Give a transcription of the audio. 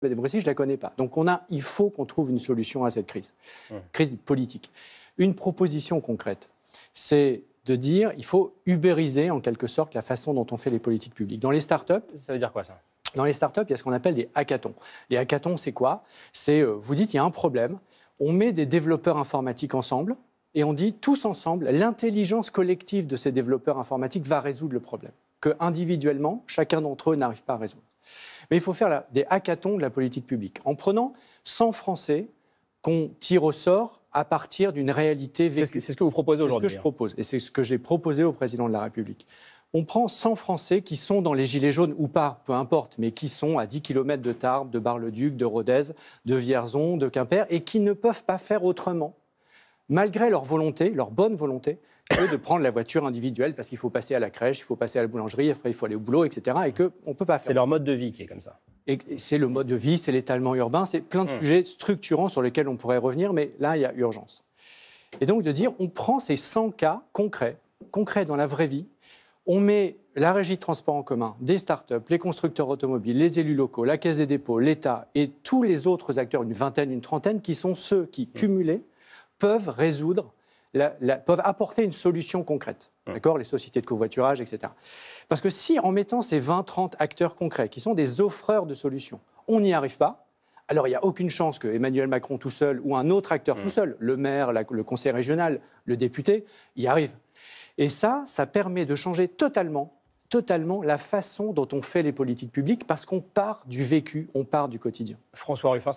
la démocratie, je ne la connais pas. Donc il faut qu'on trouve une solution à cette crise, crise politique. Une proposition concrète, c'est de dire qu'il faut ubériser en quelque sorte la façon dont on fait les politiques publiques. Dans les startups, ça veut dire quoi ça ? Dans les startups, il y a ce qu'on appelle des hackathons. Les hackathons, c'est quoi ? C'est, vous dites, il y a un problème, on met des développeurs informatiques ensemble et on dit tous ensemble, l'intelligence collective de ces développeurs informatiques va résoudre le problème, que individuellement, chacun d'entre eux n'arrive pas à résoudre. Mais il faut faire des hackathons de la politique publique, en prenant 100 Français qu'on tire au sort à partir d'une réalité vécue. C'est ce que vous proposez aujourd'hui. C'est ce que je propose, et c'est ce que j'ai proposé au président de la République. On prend 100 Français qui sont dans les Gilets jaunes ou pas, peu importe, mais qui sont à 10 km de Tarbes, de Bar-le-Duc, de Rodez, de Vierzon, de Quimper, et qui ne peuvent pas faire autrement, malgré leur volonté, leur bonne volonté, que de prendre la voiture individuelle parce qu'il faut passer à la crèche, il faut passer à la boulangerie, après il faut aller au boulot, etc. Et qu'on ne peut pas faire. C'est leur mode de vie qui est comme ça. Et c'est le mode de vie, c'est l'étalement urbain, c'est plein de sujets structurants sur lesquels on pourrait revenir, mais là, il y a urgence. Et donc de dire, on prend ces 100 cas concrets dans la vraie vie, on met la régie de transport en commun, des startups, les constructeurs automobiles, les élus locaux, la Caisse des dépôts, l'État et tous les autres acteurs, une vingtaine, une trentaine, qui sont ceux qui, cumulés, peuvent résoudre, peuvent apporter une solution concrète. D'accord ? Les sociétés de covoiturage, etc. Parce que si, en mettant ces 20-30 acteurs concrets, qui sont des offreurs de solutions, on n'y arrive pas, alors il n'y a aucune chance que Emmanuel Macron tout seul ou un autre acteur tout seul, le maire, le conseil régional, le député, y arrive. Et ça permet de changer totalement la façon dont on fait les politiques publiques parce qu'on part du vécu, on part du quotidien. François Ruffin.